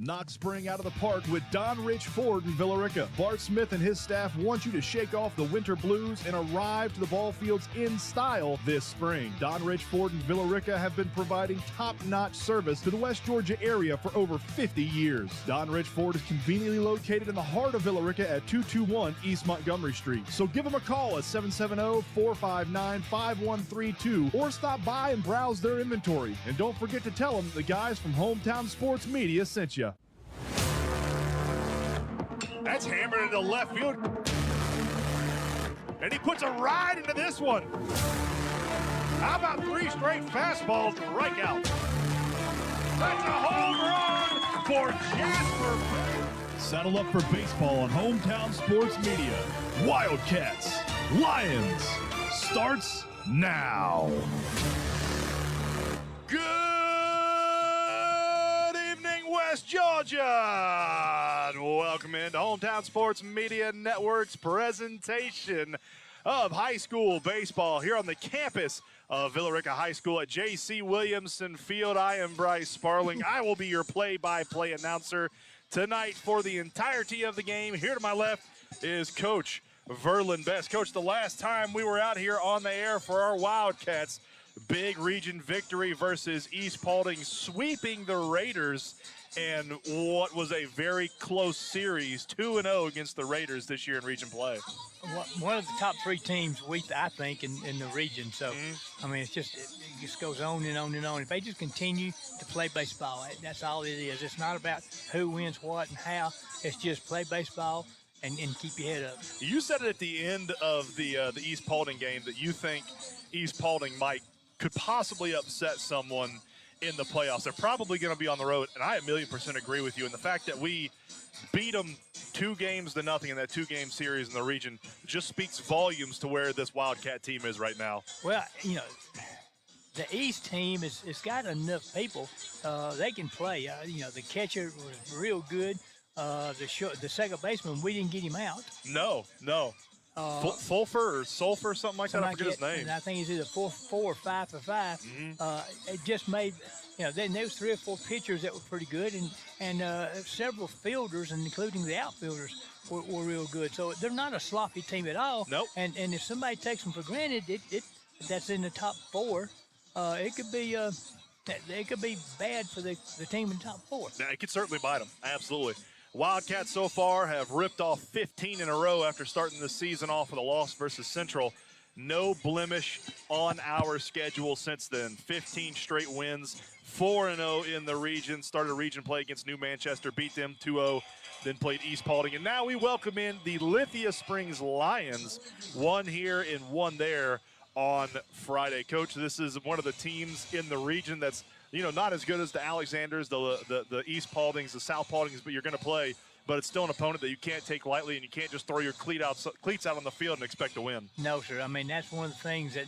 Knock spring out of the park with Don Rich Ford in Villa Rica. Bart Smith and his staff want you to shake off the winter blues and arrive to the ball fields in style this spring. Don Rich Ford and Villa Rica have been providing top-notch service to the West Georgia area for over 50 years. Don Rich Ford is conveniently located in the heart of Villa Rica at 221 East Montgomery Street. So give them a call at 770-459-5132 or stop by and browse their inventory. And don't forget to tell them the guys from Hometown Sports Media sent you. That's hammered into left field. And he puts a ride into this one. How about 3 straight fastballs to Rica? That's a home run for Jasper. Saddle up for baseball on Hometown Sports Media. Wildcats, Lions, starts now. Good evening, West Georgia. Welcome into Hometown Sports Media Network's presentation of high school baseball here on the campus of Villa Rica High School at J.C. Williamson Field. I am Bryce Sparling. I will be your play-by-play announcer tonight for the entirety of the game. Here to my left is Coach Verlin Best. Coach, the last time we were out here on the air for our Wildcats, big region victory versus East Paulding, sweeping the Raiders, and what was a very close series, 2-0 against the Raiders this year in region play. One of the top 3 teams, I think, in the region. So, I mean, it just goes on and on and on. If they just continue to play baseball, that's all it is. It's not about who wins what and how. It's just play baseball and keep your head up. You said it at the end of the East Paulding game that you think East Paulding could possibly upset someone in the playoffs. They're probably going to be on the road, and I 1,000,000% agree with you. And the fact that we beat them 2-0 in that 2-game series in the region just speaks volumes to where this Wildcat team is right now. Well, the East team it's got enough people. They can play. The catcher was real good. The second baseman, we didn't get him out. No. Fulfer or Sulfur, something like that. I forget his name. And I think he's either 4 or 5 for 5. It just made, then there was 3 or 4 pitchers that were pretty good, and several fielders, and including the outfielders, were real good. So they're not a sloppy team at all. Nope. And if somebody takes them for granted, that's in the top 4. It could be bad for the team in the top 4. Yeah, it could certainly bite them. Absolutely. Wildcats so far have ripped off 15 in a row after starting the season off with a loss versus Central. No blemish on our schedule since then. 15 straight wins, 4-0 in the region. Started region play against New Manchester, beat them 2-0, then played East Paulding. And now we welcome in the Lithia Springs Lions, 1 here and 1 there on Friday. Coach, this is one of the teams in the region that's not as good as the Alexanders, the East Pauldings, the South Pauldings, but you're going to play. But it's still an opponent that you can't take lightly, and you can't just throw your cleats out on the field and expect to win. No, sir. I mean, that's one of the things that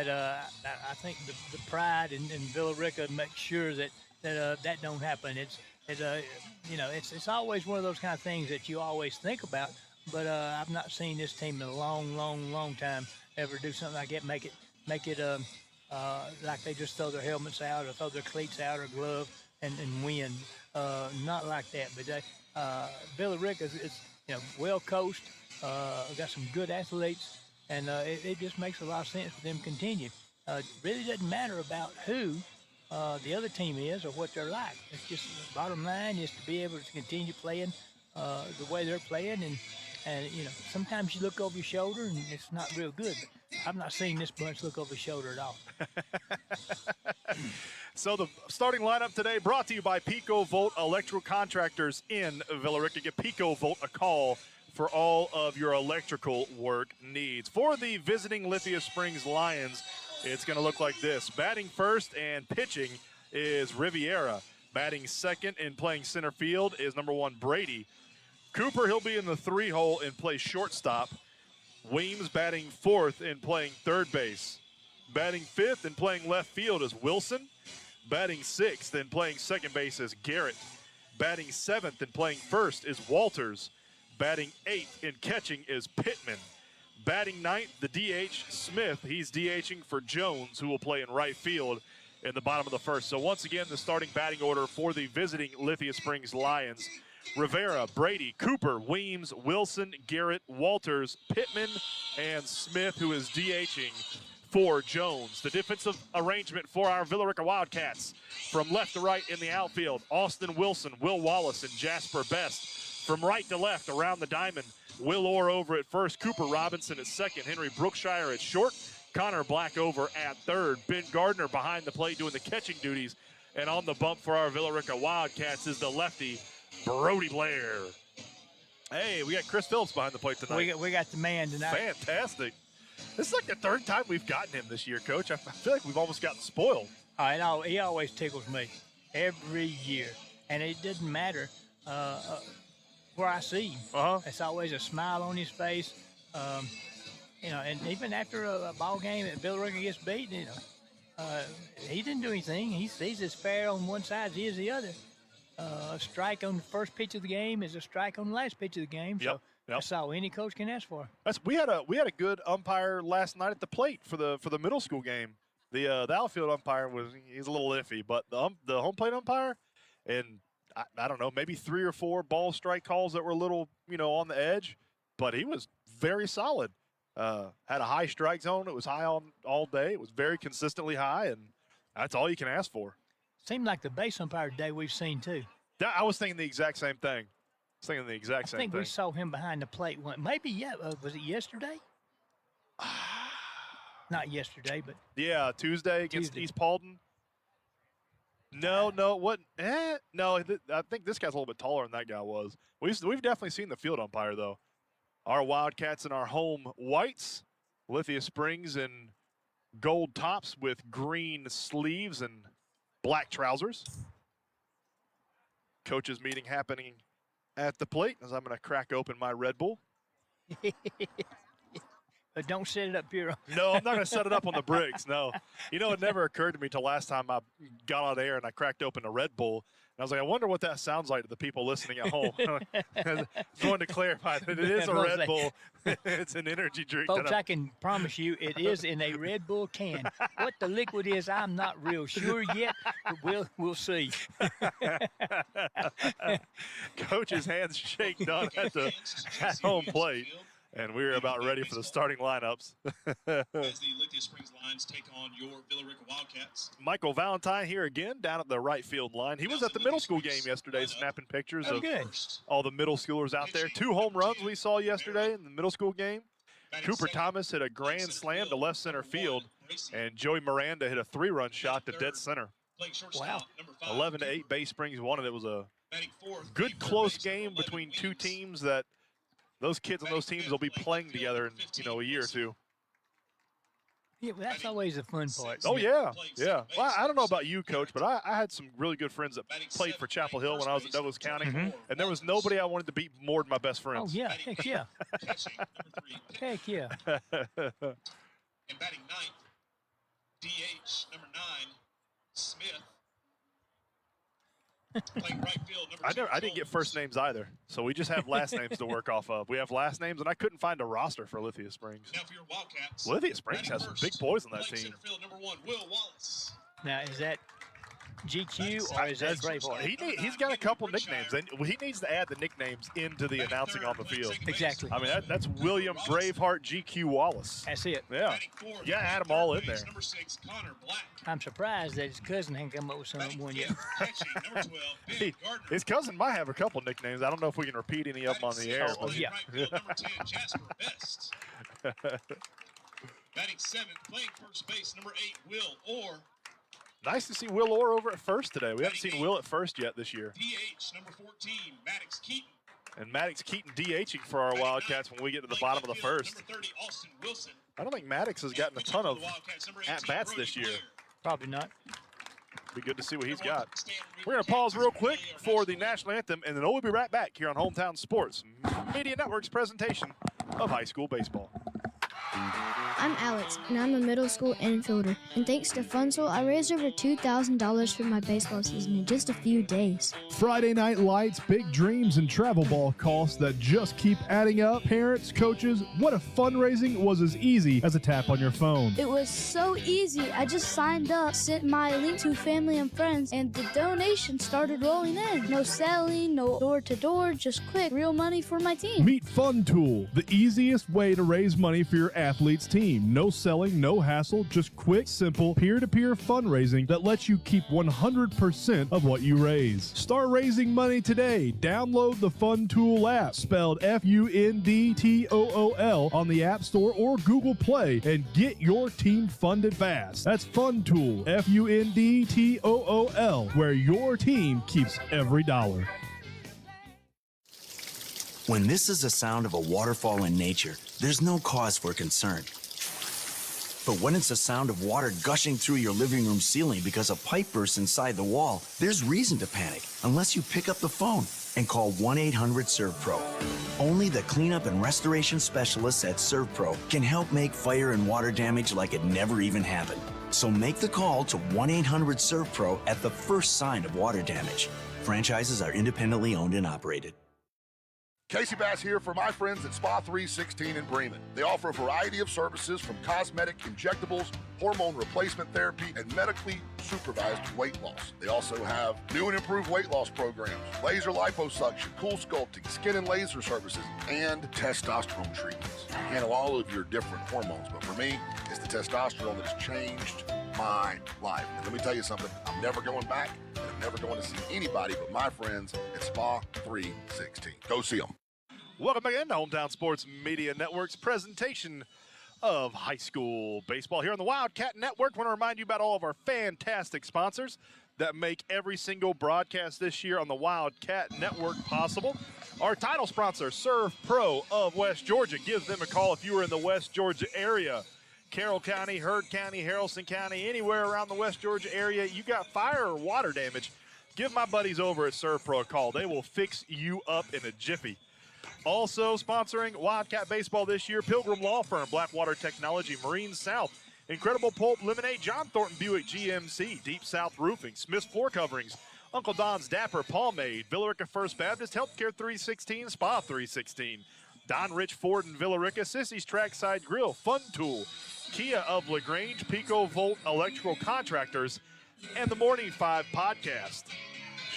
I think the pride in Villa Rica makes sure that don't happen. It's always one of those kind of things that you always think about. But I've not seen this team in a long, long, long time ever do something like that. Make it like they just throw their helmets out or throw their cleats out or glove and win. Not like that. But Villa Rica is well coached. Got some good athletes, and it just makes a lot of sense for them to continue. It really doesn't matter about who the other team is or what they're like. It's just the bottom line is to be able to continue playing the way they're playing, and sometimes you look over your shoulder and it's not real good. But I've not seen this bunch look over your shoulder at all. So the starting lineup today brought to you by Pico Volt Electrical Contractors in Villa Rica. Give Pico Volt a call for all of your electrical work needs. For the visiting Lithia Springs Lions, it's going to look like this. Batting first and pitching is Riviera. Batting second and playing center field is number 1, Brady. Cooper, he'll be in the 3-hole and play shortstop. Weems batting 4th and playing third base. Batting 5th and playing left field is Wilson. Batting 6th and playing second base is Garrett. Batting 7th and playing first is Walters. Batting 8th and catching is Pittman. Batting 9th, the DH, Smith. He's DHing for Jones, who will play in right field. in the bottom of the first. So once again, the starting batting order for the visiting Lithia Springs Lions: Rivera, Brady, Cooper, Weems, Wilson, Garrett, Walters, Pittman, and Smith, who is DHing for Jones. The defensive arrangement for our Villa Rica Wildcats: from left to right in the outfield, Austin Wilson, Will Wallace, and Jasper Best. From right to left around the diamond, Will Orr over at first, Cooper Robinson at second, Henry Brookshire at short, Connor Black over at third, Ben Gardner behind the plate doing the catching duties. And on the bump for our Villa Rica Wildcats is the lefty, Brody Blair. Hey, we got Chris Phillips behind the plate tonight. We got the man tonight. Fantastic. This is like the third time we've gotten him this year, Coach. I feel like we've almost gotten spoiled. He always tickles me every year. And it doesn't matter where I see him. It's always a smile on his face. And even after a ball game that Villa Rica gets beat, he didn't do anything. He's as fair on one side as he is the other. A strike on the first pitch of the game is a strike on the last pitch of the game. So Yep. that's all any coach can ask for. We had a good umpire last night at the plate for the middle school game. The outfield umpire he's a little iffy, but the home plate umpire, and I don't know, maybe 3 or 4 ball strike calls that were a little on the edge, but he was very solid. Had a high strike zone. It was high on all day. It was very consistently high, and that's all you can ask for. Seemed like the base umpire today we've seen too. I was thinking the exact same thing. I think we saw him behind the plate one. Maybe, was it yesterday? Not yesterday, but Tuesday against East Paulden. No, it wasn't. No, I think this guy's a little bit taller than that guy was. We've definitely seen the field umpire though. Our Wildcats in our home whites, Lithia Springs in gold tops with green sleeves and black trousers. Coaches meeting happening at the plate as I'm going to crack open my Red Bull. But don't set it up here. No, I'm not going to set it up on the bricks, no. It never occurred to me till last time I got on air and I cracked open a Red Bull. And I was like, I wonder what that sounds like to the people listening at home. I wanted to clarify that it is a Red Bull. It's an energy drink. Folks, I can promise you it is in a Red Bull can. What the liquid is, I'm not real sure yet, but we'll see. Coach's hands shake done at home plate. And we're about ready for the starting lineups. As the Lithia Springs Lions take on your Villa Rica Wildcats. Michael Valentine here again down at the right field line. He was at the middle school game yesterday snapping pictures of all the middle schoolers out there. 2 home runs we saw yesterday in the middle school game. Cooper Thomas hit a grand slam to left center field, and Joey Miranda hit a 3-run shot to dead center. Wow. 11-8, Bay Springs won it. It was a good close game between 2 teams that those kids on those teams will be playing together in a year or 2. Yeah, well, that's always the fun part. Oh, yeah. Well, I don't know about you, Coach, but I had some really good friends that played for Chapel Hill when I was at Douglas County, and there was nobody I wanted to beat more than my best friends. Oh, yeah. Heck yeah. Heck yeah. And batting 9th, DH number 9, Smith. Playing right field, I didn't get first names either, so we just have last names to work off of. We have last names, and I couldn't find a roster for Lithia Springs. Now for your Wildcats. Lithia Springs has some big boys on that team. Center field, number 1, Will Wallace. Now, is that GQ or is that Braveheart? He's got a couple nicknames, and he needs to add the nicknames into the announcing on the field. Exactly. I mean, that's William Braveheart GQ Wallace. That's it. Yeah, add them all in there. Number 6, Connor Black. I'm surprised that his cousin hadn't come up with one yet. Number 12, Ben Gardner. His cousin might have a couple nicknames. I don't know if we can repeat any of them on the air. Oh, yeah. Right field, number 10, Jasper Best. Batting 7th, playing first base, number 8, Will Orr. Nice to see Will Orr over at first today. We haven't seen Will at first yet this year. DH, number 14, Maddox Keaton. And Maddox Keaton DHing for our Wildcats when we get to the bottom of the first. Number 30, Austin Wilson. I don't think Maddox has gotten a ton of at-bats this year. Probably not. Be good to see what he's got. We're going to pause real quick for the national anthem, and then we'll be right back here on Hometown Sports Media Network's presentation of high school baseball. I'm Alex, and I'm a middle school infielder. And thanks to Funzel, I raised over $2,000 for my baseball season in just a few days. Friday night lights, big dreams, and travel ball costs that just keep adding up. Parents, coaches, what if fundraising was as easy as a tap on your phone? It was so easy. I just signed up, sent my link to family and friends, and the donations started rolling in. No selling, no door-to-door, just quick, real money for my team. Meet FunTool, the easiest way to raise money for your athlete's team. No selling, no hassle, just quick, simple, peer-to-peer fundraising that lets you keep 100% of what you raise. Start raising money today. Download the FunTool app, spelled FUNDTOOL, on the App Store or Google Play, and get your team funded fast. That's FunTool, FUNDTOOL, where your team keeps every dollar. When this is the sound of a waterfall in nature, there's no cause for concern. But when it's the sound of water gushing through your living room ceiling because a pipe bursts inside the wall, there's reason to panic unless you pick up the phone and call 1-800-SERVPRO. Only the cleanup and restoration specialists at ServPro can help make fire and water damage like it never even happened. So make the call to 1-800-SERVPRO at the first sign of water damage. Franchises are independently owned and operated. Casey Bass here for my friends at Spa 316 in Bremen. They offer a variety of services from cosmetic, injectables, hormone replacement therapy, and medically supervised weight loss. They also have new and improved weight loss programs, laser liposuction, cool sculpting, skin and laser services, and testosterone treatments. You handle all of your different hormones, but for me, it's the testosterone that has changed my life. And let me tell you something, I'm never going back, and I'm never going to see anybody but my friends at Spa 316. Go see them. Welcome back into Hometown Sports Media Network's presentation of high school baseball here on the Wildcat Network. I want to remind you about all of our fantastic sponsors that make every single broadcast this year on the Wildcat Network possible. Our title sponsor, Serve Pro of West Georgia. Give them a call if you are in the West Georgia area. Carroll County, Heard County, Haralson County, anywhere around the West Georgia area, you got fire or water damage, give my buddies over at Serve Pro a call. They will fix you up in a jiffy. Also sponsoring Wildcat Baseball this year, Pilgrim Law Firm, Blackwater Technology, Marine South, Incredible Pulp Lemonade, John Thornton Buick GMC, Deep South Roofing, Smith's Floor Coverings, Uncle Don's Dapper Pomade, Villa Rica First Baptist, Healthcare 316, Spa 316, Don Rich Ford in Villa Rica, Sissy's Trackside Grill, Fun Tool, Kia of LaGrange, Pico Volt Electrical Contractors, and the Morning 5 podcast.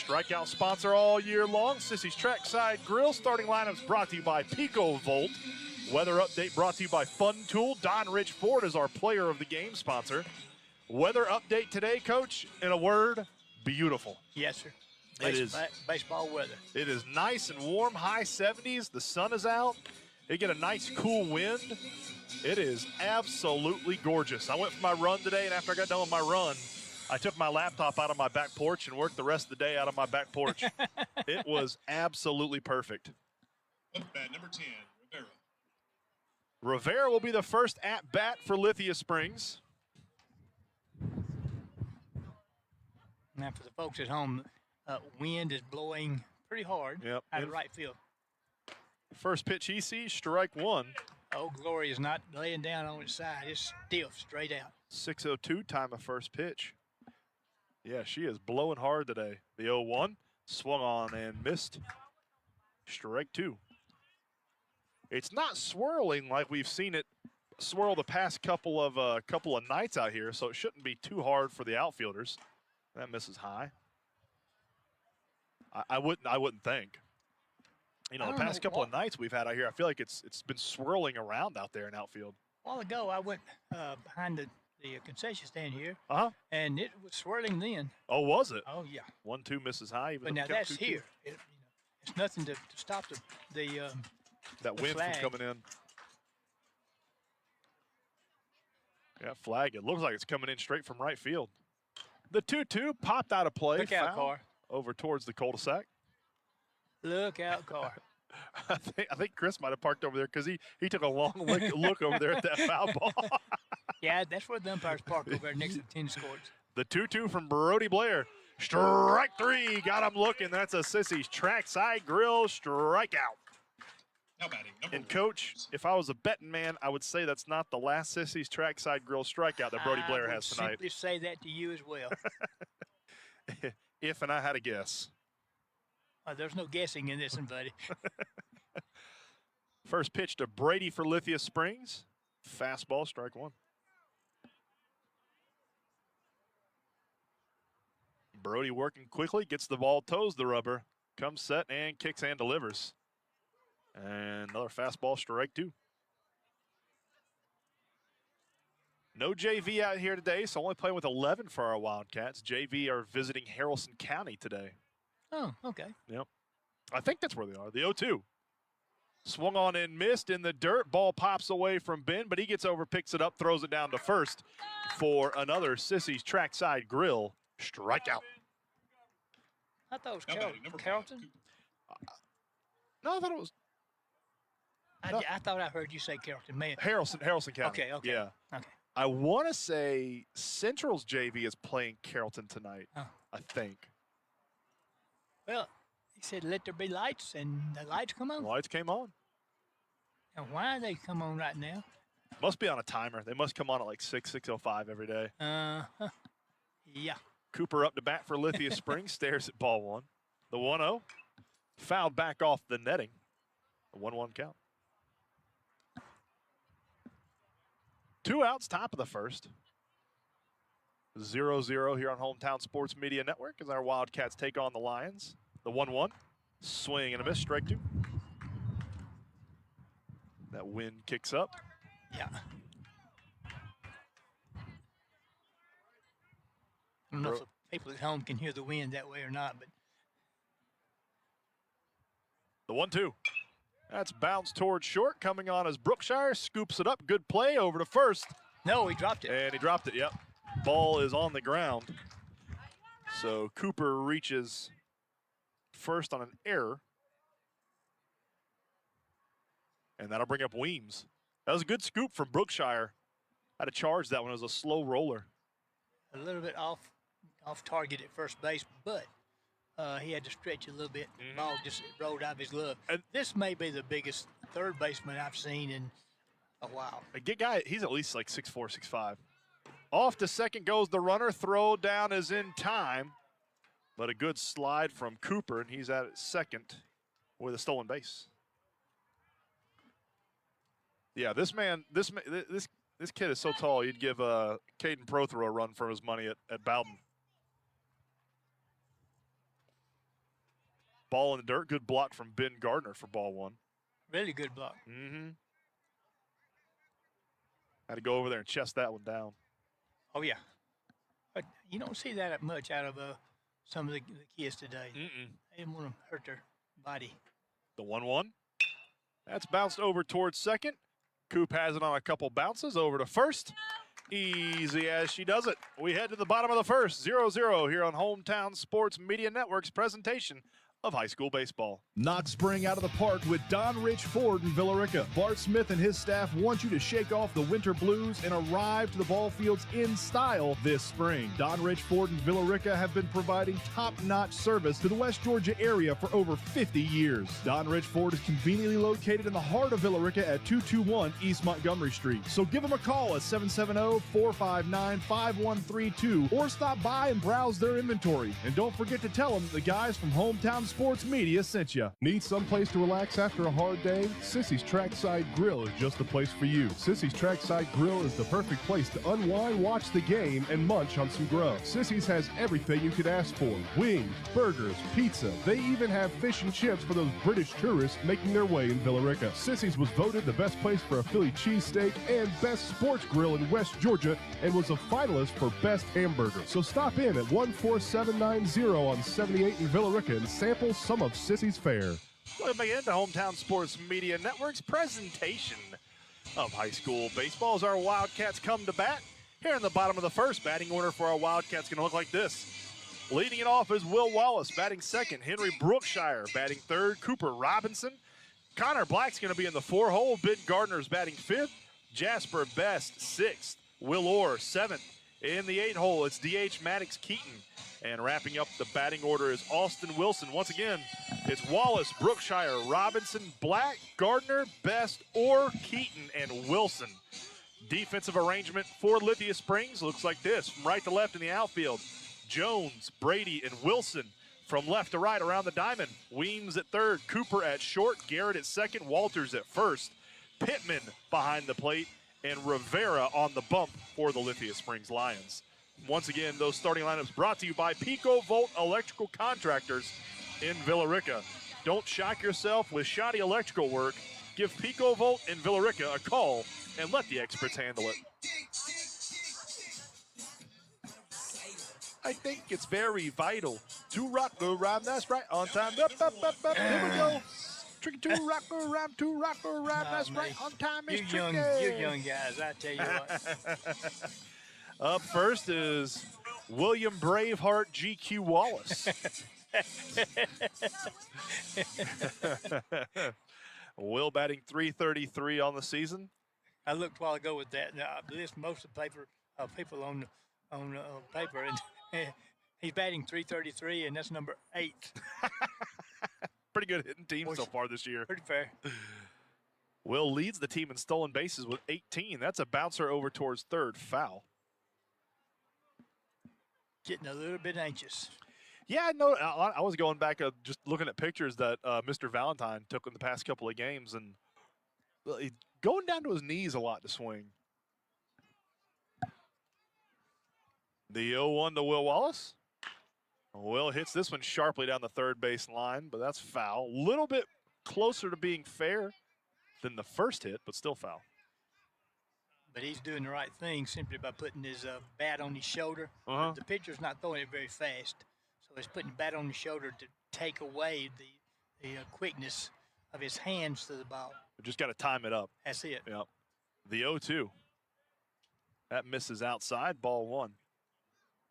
Strikeout sponsor all year long, Sissy's Trackside Grill. Starting lineups brought to you by Pico Volt. Weather update brought to you by Fun Tool. Don Rich Ford is our player of the game sponsor. Weather update today, Coach, in a word, beautiful. Yes, sir. It is Baseball weather. It is nice and warm, high 70s. The sun is out. You get a nice cool wind. It is absolutely gorgeous. I went for my run today, and after I got done with my run, I took my laptop out of my back porch and worked the rest of the day out of my back porch. It was absolutely perfect. Up bat number 10, Rivera. Rivera will be the first at-bat for Lithia Springs. Now, for the folks at home, wind is blowing pretty hard out of right field. First pitch he sees, strike one. Oh, Glory is not laying down on its side. It's stiff, straight out. 6:02 time of first pitch. Yeah, she is blowing hard today. The 0-1 swung on and missed. Strike two. It's not swirling like we've seen it swirl the past couple of nights out here, so it shouldn't be too hard for the outfielders. That misses high. I wouldn't think. You know, the past couple of nights we've had out here, I feel like it's been swirling around out there in outfield. A while ago, I went behind the concession stand here, and it was swirling then. Oh, was it? Oh, yeah. 1-2 misses high. But now that's here. It's nothing to stop that wind flag from coming in. Yeah, flag. It looks like it's coming in straight from right field. The 2-2 popped out of play. Look out, Carr. Over towards the cul-de-sac. Look out, Carr. I think Chris might have parked over there because he took a long look over there at that foul ball. Yeah, that's where the umpires park over there next to the tennis courts. The 2-2 from Brody Blair. Strike three. Got him looking. That's a Sissy's Trackside Grill strikeout. Now batting number And, one. Coach, if I was a betting man, I would say that's not the last Sissy's Trackside Grill strikeout that Brody Blair has tonight. I would simply say that to you as well. If and I had a guess. There's no guessing in this one, buddy. First pitch to Brady for Lithia Springs. Fastball, strike one. Brody working quickly, gets the ball, toes the rubber, comes set and kicks and delivers. And another fastball, strike two. No JV out here today, so only playing with 11 for our Wildcats. JV are visiting Haralson County today. Oh, okay. Yep. I think that's where they are. The 0-2. Swung on and missed in the dirt. Ball pops away from Ben, but he gets over, picks it up, throws it down to first for another Sissy's Trackside Grill strikeout. I thought it was Now batting number five, Carrollton. Cooper. No, I thought it was I thought I heard you say Carrollton. Man. Haralson County. Okay. Yeah. Okay. I want to say Central's JV is playing Carrollton tonight, Oh. I think. Well, he said let there be lights, and the lights come on. The lights came on. Now, why they come on right now? Must be on a timer. They must come on at like 6:05 every day. Yeah. Cooper up to bat for Lithia Springs, stares at ball one. The 1-0. Fouled back off the netting. A 1-1 count. 2 outs, top of the first. 0-0 here on Hometown Sports Media Network as our Wildcats take on the Lions. The 1-1. Swing and a miss, strike two. That wind kicks up. Yeah. I don't know if the people at home can hear the wind that way or not, but The 1-2. That's bounced towards short. Coming on as Brookshire scoops it up. Good play over to first. no, he dropped it. And he dropped it, yep. Ball is on the ground. So Cooper reaches first on an error. And that'll bring up Weems. That was a good scoop from Brookshire. Had to charge that one. It was a slow roller. A little bit off target at first base, but he had to stretch a little bit. The ball just rolled out of his glove. And- This may be the biggest third baseman I've seen in a while. A good guy, he's at least like 6'4", 6'5". Off to second goes the runner. Throw down is in time. But a good slide from Cooper, and he's at second with a stolen base. Yeah, this kid is so tall, you'd give Caden Prothero a run for his money at Bowden. Ball in the dirt. Good block from Ben Gardner for ball one. Really good block. Mm-hmm. Had to go over there and chest that one down. Oh, yeah. But you don't see that much out of some of the kids today. They didn't want to hurt their body. The 1-1. That's bounced over towards second. Coop has it on a couple bounces over to first. Easy as she does it. We head to the bottom of the first. 0-0 here on Hometown Sports Media Network's presentation of high school baseball. Knock spring out of the park with Don Rich Ford in Villa Rica. Bart Smith and his staff want you to shake off the winter blues and arrive to the ball fields in style this spring. Don Rich Ford and Villa Rica have been providing top-notch service to the West Georgia area for over 50 years. Don Rich Ford is conveniently located in the heart of Villa Rica at 221 East Montgomery Street. So give them a call at 770-459-5132 or stop by and browse their inventory. And don't forget to tell them the guys from Hometown Sports Media sent you. Need someplace to relax after a hard day? Sissy's Trackside Grill is just the place for you. Sissy's Trackside Grill is the perfect place to unwind, watch the game, and munch on some grub. Sissy's has everything you could ask for. Wings, burgers, pizza. They even have fish and chips for those British tourists making their way in Villa Rica. Sissy's was voted the best place for a Philly cheesesteak and best sports grill in West Georgia and was a finalist for best hamburger. So stop in at 14790 on 78 in Villa Rica and sample some of Sissy's fare. Welcome back into Hometown Sports Media Network's presentation of high school baseball as our Wildcats come to bat. Here in the bottom of the first, batting order for our Wildcats going to look like this. Leading it off is Will Wallace, batting second. Henry Brookshire, batting third. Cooper Robinson. Connor Black's going to be in the 4-hole. Ben Gardner's batting fifth. Jasper Best, sixth. Will Orr, seventh. In the 8 hole, it's DH Maddox Keaton. And wrapping up the batting order is Austin Wilson. Once again, it's Wallace, Brookshire, Robinson, Black, Gardner, Best, Orr, Keaton, and Wilson. Defensive arrangement for Lithia Springs looks like this. From right to left in the outfield, Jones, Brady, and Wilson. From left to right around the diamond, Weems at third, Cooper at short, Garrett at second, Walters at first, Pittman behind the plate, and Rivera on the bump for the Lithia Springs Lions. Once again, those starting lineups brought to you by Pico Volt Electrical Contractors in Villa Rica. Don't shock yourself with shoddy electrical work. Give Pico Volt in Villa Rica a call and let the experts handle it. I think it's very vital to rock the rhyme. That's right. On time. Up, up, up, up. Here we go. Tricky to rock the rhyme. To rock the rhyme. That's right. On time is tricky. You young guys, I tell you what. Up first is William Braveheart GQ Wallace. Will batting .333 on the season. I looked a while ago with that. Now, I list most of the people on paper, and he's batting .333, and that's number 8. Pretty good hitting team so far this year. Pretty fair. Will leads the team in stolen bases with 18. That's a bouncer over towards third, foul. Getting a little bit anxious. Yeah, no, I was going back just looking at pictures that Mr. Valentine took in the past couple of games, and going down to his knees a lot to swing. The 0-1 to Will Wallace. Will hits this one sharply down the third base line, but that's foul. A little bit closer to being fair than the first hit, but still foul. But he's doing the right thing simply by putting his bat on his shoulder. The pitcher's not throwing it very fast, so he's putting the bat on his shoulder to take away the quickness of his hands to the ball. We just got to time it up. That's it. Yep. The 0-2. That misses outside, ball 1.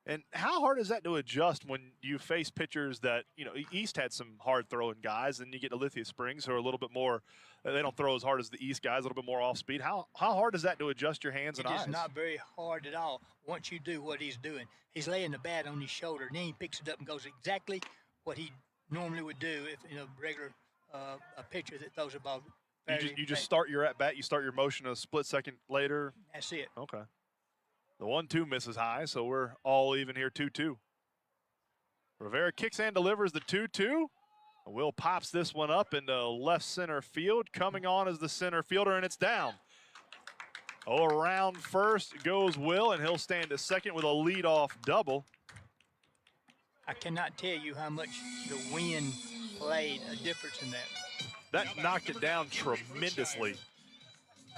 And how hard is that to adjust when you face pitchers that, East had some hard throwing guys, and you get to Lithia Springs who are a little bit more, they don't throw as hard as the East guys, a little bit more off speed. How hard is that to adjust your hands and eyes? It's not very hard at all once you do what he's doing. He's laying the bat on his shoulder, and then he picks it up and goes exactly what he normally would do if in a regular a pitcher that throws a ball. You just start your at bat, you start your motion a split second later. That's it. Okay. The 1-2 misses high, so we're all even here, 2-2. Rivera kicks and delivers the 2-2. Will pops this one up into left center field. Coming on as the center fielder, and it's down. Around first goes Will, and he'll stand at second with a leadoff double. I cannot tell you how much the wind played a difference in that. That knocked it down tremendously.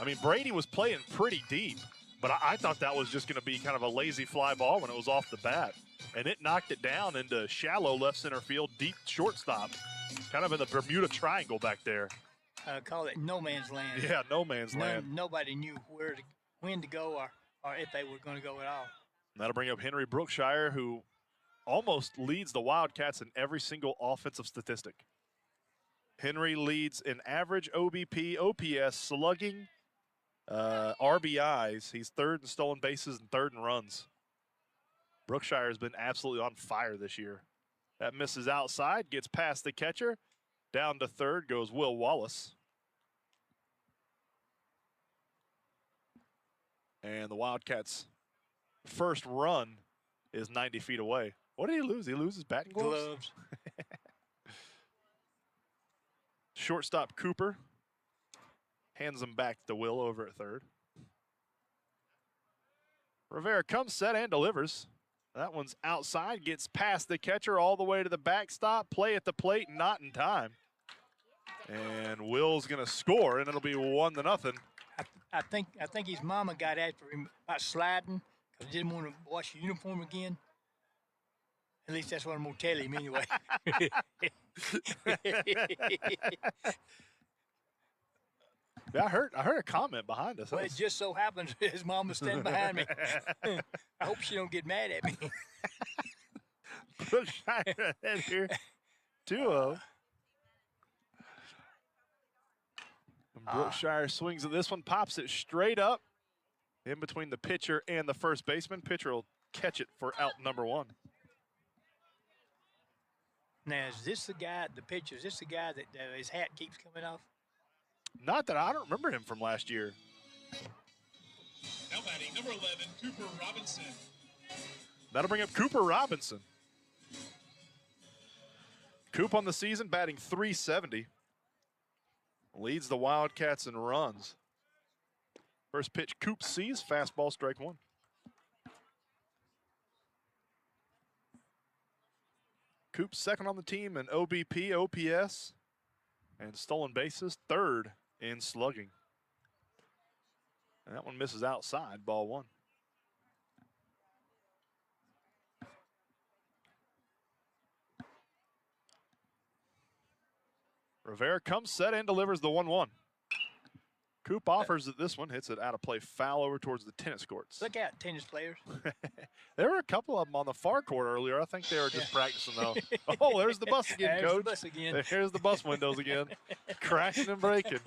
I mean, Brady was playing pretty deep. But I thought that was just going to be kind of a lazy fly ball when it was off the bat. And it knocked it down into shallow left center field, deep shortstop, kind of in the Bermuda Triangle back there. Call it no man's land. Yeah, no man's land. Nobody knew when to go or if they were going to go at all. And that'll bring up Henry Brookshire, who almost leads the Wildcats in every single offensive statistic. Henry leads in average OBP, OPS, slugging, RBIs. He's third in stolen bases and third in runs. Brookshire has been absolutely on fire this year. That misses outside, gets past the catcher. Down to third goes Will Wallace. And the Wildcats' first run is 90 feet away. What did he lose? He loses batting gloves? Shortstop Cooper hands them back to Will over at third. Rivera comes set and delivers. That one's outside, gets past the catcher all the way to the backstop. Play at the plate, not in time. And Will's going to score, and it'll be 1-0. I think his mama got after him about sliding because he didn't want to wash the uniform again. At least that's what I'm going to tell him anyway. Yeah, I heard a comment behind us. Well, it just so happens his mom was standing behind me. I hope she don't get mad at me. Brookshire ahead here, 2-0. Brookshire swings at this one, pops it straight up. In between the pitcher and the first baseman. Pitcher will catch it for out number 1. Now, is this the guy, the pitcher, is this the guy that his hat keeps coming off? Not that I don't remember him from last year. Now batting number 11, Cooper Robinson. That'll bring up Cooper Robinson. Coop on the season batting .370. Leads the Wildcats in runs. First pitch, Coop sees, fastball, strike 1. Coop second on the team in OBP, OPS, and stolen bases, third in slugging. And that one misses outside, ball 1. Rivera comes set and delivers the 1-1. Coop offers it this one, hits it out of play, foul over towards the tennis courts. Look out, tennis players. There were a couple of them on the far court earlier. I think they were just practicing, though. Oh, there's the bus again, There's Coach. the bus again. There's the bus windows again. Crashing and breaking.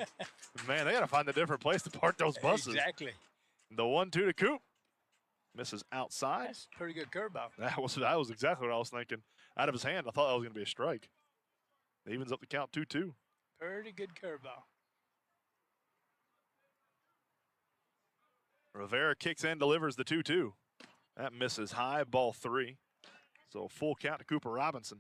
Man, they got to find a different place to park those buses. Exactly. The 1-2 to Coop. Misses outside. That's a pretty good curveball. That was exactly what I was thinking. Out of his hand, I thought that was going to be a strike. It evens up the count 2-2. Pretty good curveball. Rivera kicks in, delivers the 2-2. That misses high, ball 3. So full count to Cooper Robinson.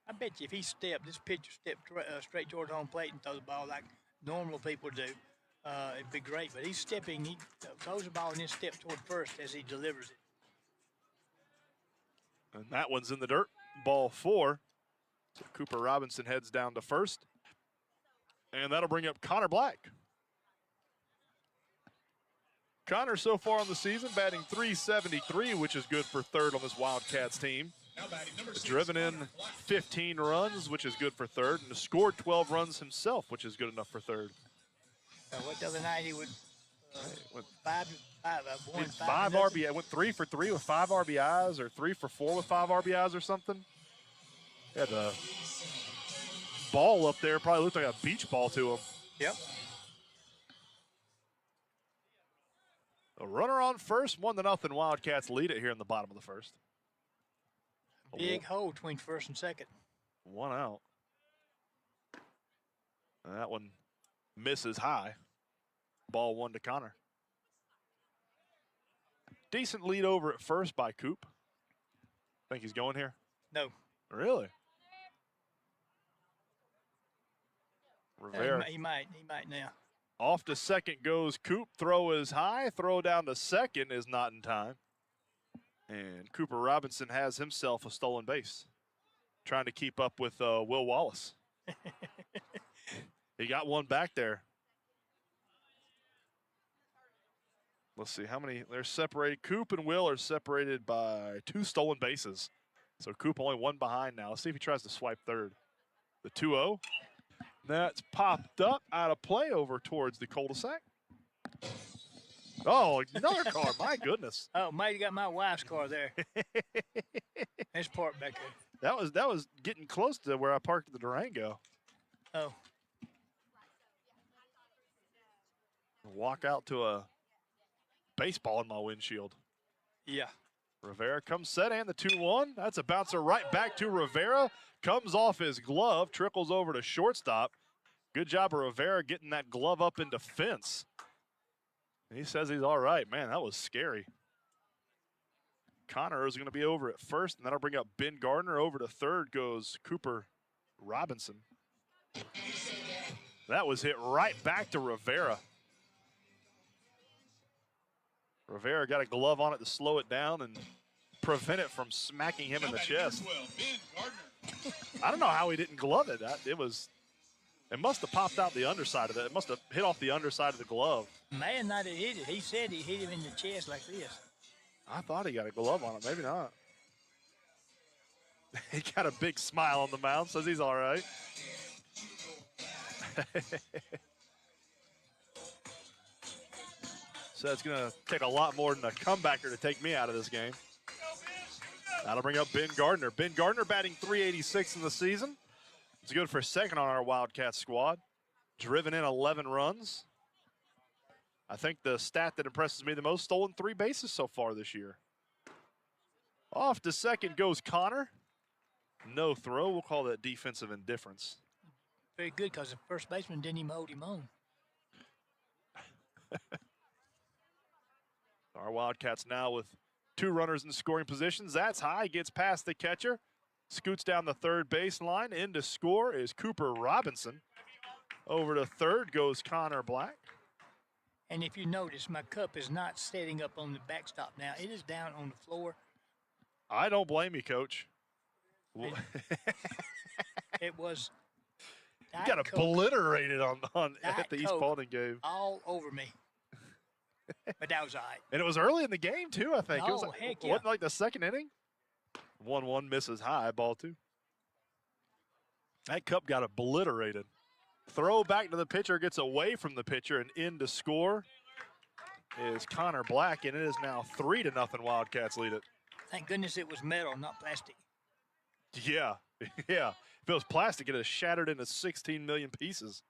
I bet you if he stepped, this pitcher stepped straight toward home plate and throws the ball like normal people do, it'd be great. But he's stepping, he throws the ball and then steps toward first as he delivers it. And that one's in the dirt, ball 4. So Cooper Robinson heads down to first. And that'll bring up Connor Black. Connor so far on the season batting .373, which is good for third on this Wildcats team. Now batting number 6, Driven in 15 runs, which is good for third, and scored 12 runs himself, which is good enough for third. What the other night he would Went five RBI. Went 3 for 3 with 5 RBIs, or 3 for 4 with 5 RBIs, or something. He had a ball up there, probably looked like a beach ball to him. Yep. A runner on first, 1-0. Wildcats lead it here in the bottom of the first. Big hole between first and second. 1 out. And that one misses high. Ball 1 to Connor. Decent lead over at first by Coop. Think he's going here? No. Really? Rivera. He might now. Off to second goes Coop. Throw is high. Throw down to second is not in time. And Cooper Robinson has himself a stolen base. Trying to keep up with Will Wallace. He got one back there. Let's see how many. They're separated. Coop and Will are separated by 2 stolen bases. So Coop only 1 behind now. Let's see if he tries to swipe third. The 2-0. That's popped up out of play over towards the cul-de-sac. Oh, another car. My goodness. Oh, might have got my wife's car there. There's parked back there. That was getting close to where I parked the Durango. Oh. Walk out to a baseball in my windshield. Yeah. Rivera comes set and the 2-1. That's a bouncer right back to Rivera. Comes off his glove, trickles over to shortstop. Good job of Rivera getting that glove up into fence. He says he's all right. Man, that was scary. Connor is going to be over at first, and that'll bring up Ben Gardner. Over to third goes Cooper Robinson. That was hit right back to Rivera. Rivera got a glove on it to slow it down and prevent it from smacking him in the chest. 12, Ben Gardner. I don't know how he didn't glove it. It must have popped out the underside of it. It must have hit off the underside of the glove. Man, not have hit it. He said he hit him in the chest like this. I thought he got a glove on it. Maybe not. He got a big smile on the mound, says he's all right. So it's going to take a lot more than a comebacker to take me out of this game. That'll bring up Ben Gardner. Ben Gardner batting .386 in the season. It's good for second on our Wildcat squad. Driven in 11 runs. I think the stat that impresses me the most, stolen 3 bases so far this year. Off to second goes Connor. No throw. We'll call that defensive indifference. Very good because the first baseman didn't even hold him on. Our Wildcats now with 2 runners in scoring positions. That's high, gets past the catcher, scoots down the third baseline. In to score is Cooper Robinson. Over to third goes Connor Black. And if you notice, my cup is not setting up on the backstop now. It is down on the floor. I don't blame you, Coach. It was. You got obliterated at the East Coke Paulding game. All over me. But that was all right. And it was early in the game, too, I think. Oh, it was like, heck yeah. Wasn't like the second inning? 1-1 misses high, ball 2. That cup got obliterated. Throw back to the pitcher, gets away from the pitcher, and in to score is Connor Black, and it is now 3-0 Wildcats lead it. Thank goodness it was metal, not plastic. Yeah, yeah. If it was plastic, it would have shattered into 16 million pieces.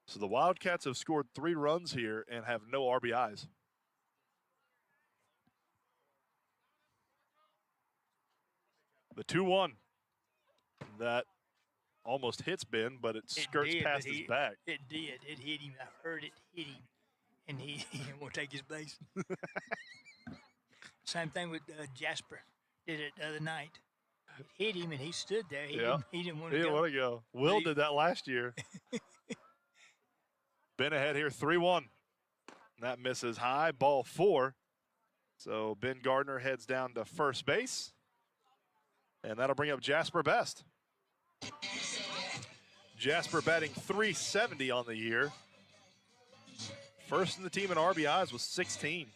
So the Wildcats have scored 3 runs here and have no RBIs. The 2-1. That almost hits Ben, but it skirts past his back. It did. It hit him. I heard it hit him. And he won't take his base. Same thing with Jasper. Did it the other night. It hit him, and he stood there. He didn't want to go. He didn't want to go. Will did that last year. Ben ahead here, 3-1. That misses high, ball 4. So Ben Gardner heads down to first base. And that'll bring up Jasper Best. Jasper batting .370 on the year. First in the team in RBIs with 16.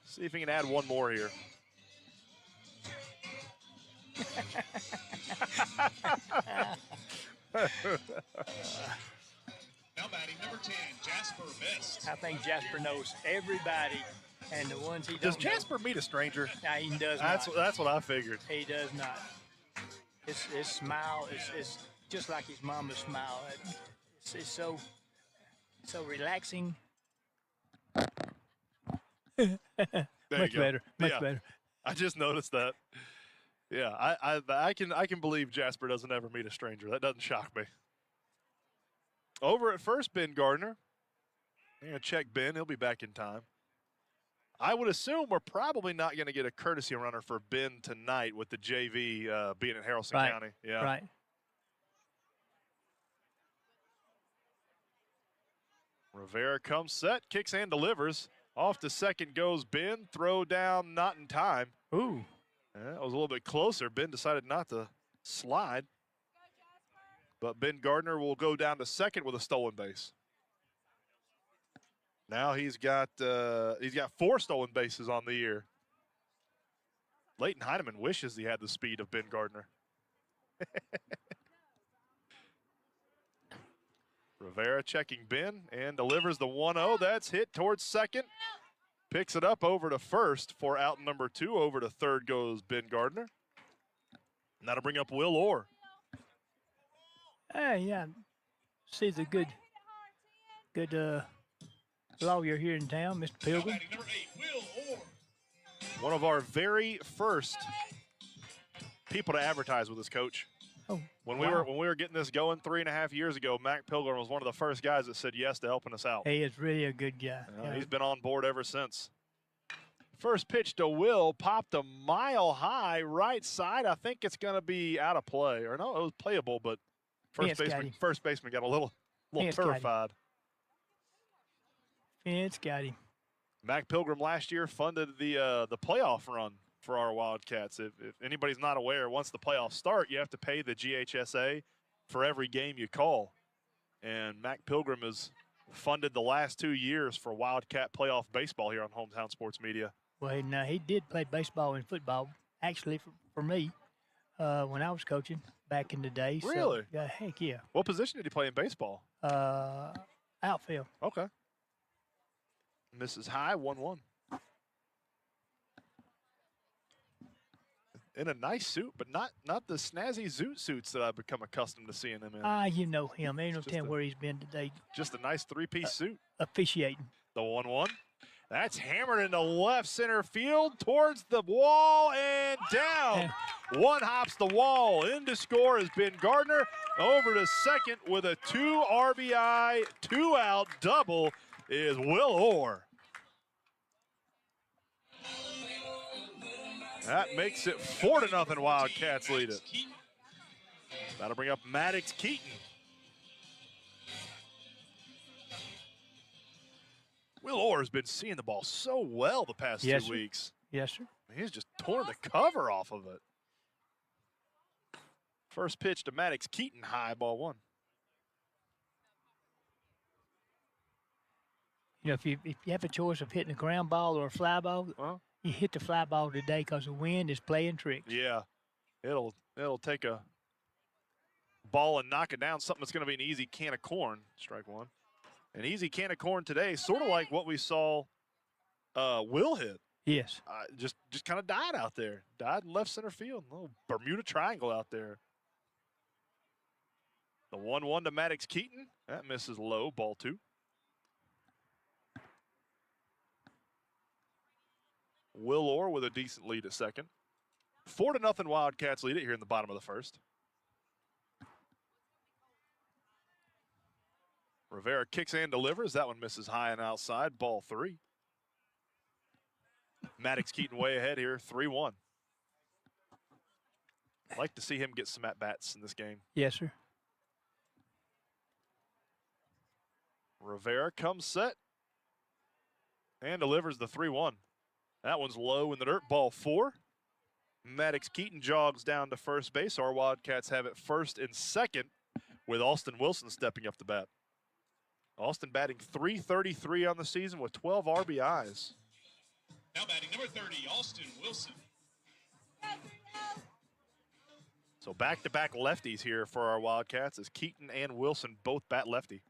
See if he can add one more here. Now batting number 10, Jasper Best. I think Jasper knows everybody, and the ones he Does don't know. Jasper meet a stranger? No, he does That's what I figured. He does not. His smile is just like his mama's smile. It's so relaxing. Much better. Much better. I just noticed that. Yeah, I can believe Jasper doesn't ever meet a stranger. That doesn't shock me. Over at first, Ben Gardner. I'm going to check Ben. He'll be back in time. I would assume we're probably not going to get a courtesy runner for Ben tonight with the JV being in Haralson County. Yeah. Right. Rivera comes set, kicks and delivers. Off to second goes Ben. Throw down, not in time. Ooh. Yeah, that was a little bit closer. Ben decided not to slide. But Ben Gardner will go down to second with a stolen base. Now he's got 4 stolen bases on the year. Leighton Heineman wishes he had the speed of Ben Gardner. Rivera checking Ben and delivers the 1-0. That's hit towards second. Picks it up over to first for out number 2. Over to third goes Ben Gardner. And that'll bring up Will Orr. Hey, yeah. See the good lawyer here in town, Mr. Pilgrim. Batting number 8, Will Orr. One of our very first people to advertise with us, Coach. Oh, When we were getting this going 3.5 years ago, Mac Pilgrim was one of the first guys that said yes to helping us out. He is really a good guy. Yeah. He's been on board ever since. First pitch to Will, popped a mile high right side. I think it's going to be out of play. Or no, it was playable, but first baseman got a little terrified. It's got him. Mac Pilgrim last year funded the playoff run for our Wildcats. If anybody's not aware, once the playoffs start, you have to pay the GHSA for every game you call. And Mac Pilgrim has funded the last 2 years for Wildcat playoff baseball here on Hometown Sports Media. Well, now he did play baseball and football, actually, for me, when I was coaching back in the day. Really? So, yeah, heck yeah. What position did he play in baseball? Outfield. Okay. Misses high, 1-1. in a nice suit, but not the snazzy zoot suits that I've become accustomed to seeing him in. You know him. Ain't no telling where he's been today. Just a nice three-piece suit. Officiating. The 1-1. That's hammered into left center field towards the wall and down. One hops the wall. In to score is Ben Gardner. Over to second with a 2 RBI, 2-out double is Will Orr. That makes it 4-0 Wildcats lead it. That'll bring up Maddox Keaton. Will Orr has been seeing the ball so well the past 2 weeks. Yes, sir. He's just torn the cover off of it. First pitch to Maddox Keaton, high, ball 1. You know, if you have a choice of hitting a ground ball or a fly ball, you hit the fly ball today because the wind is playing tricks. Yeah, it'll take a ball and knock it down. Something that's going to be an easy can of corn. Strike 1. An easy can of corn today, sort of like what we saw Will hit. Yes. Just kind of died out there. Died in left center field. A little Bermuda Triangle out there. The 1-1 to Maddox Keaton. That misses low, ball 2. Will Orr with a decent lead at second. 4-0 Wildcats lead it here in the bottom of the first. Rivera kicks and delivers. That one misses high and outside. Ball 3. Maddox Keaton way ahead here, 3-1. I'd like to see him get some at-bats in this game. Yes, sir. Rivera comes set and delivers the 3-1. That one's low in the dirt, ball 4. Maddox Keaton jogs down to first base. Our Wildcats have it first and second with Austin Wilson stepping up to bat. Austin batting .333 on the season with 12 RBIs. Now batting number 30, Austin Wilson. So back-to-back lefties here for our Wildcats as Keaton and Wilson both bat lefty.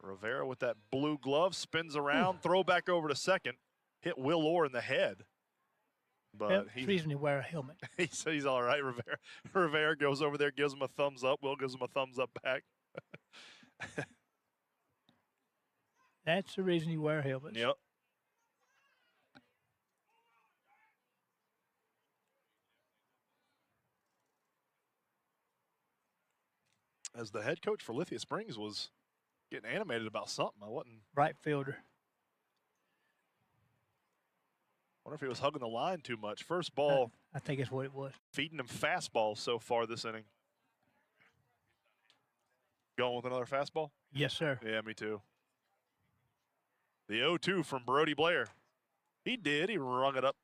Rivera with that blue glove spins around, throw back over to second, hit Will Orr in the head. But That's the reason he wear a helmet. He says he's all right. Rivera goes over there, gives him a thumbs up. Will gives him a thumbs up back. That's the reason you wear helmets. Yep. As the head coach for Lithia Springs was getting animated about something, I wasn't. Right fielder. Wonder if he was hugging the line too much. First ball. I think that's what it was. Feeding him fastballs so far this inning. Going with another fastball? Yes, sir. Yeah, me too. The 0-2 from Brody Blair. He did. He rung it up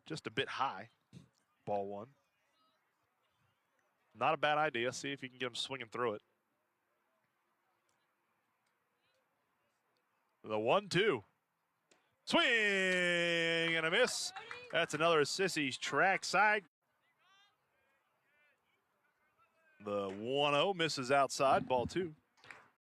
just a bit high. Ball 1. Not a bad idea. See if you can get him swinging through it. The 1-2. Swing and a miss. That's another Sissy's track side. The 1-0 misses outside, ball 2.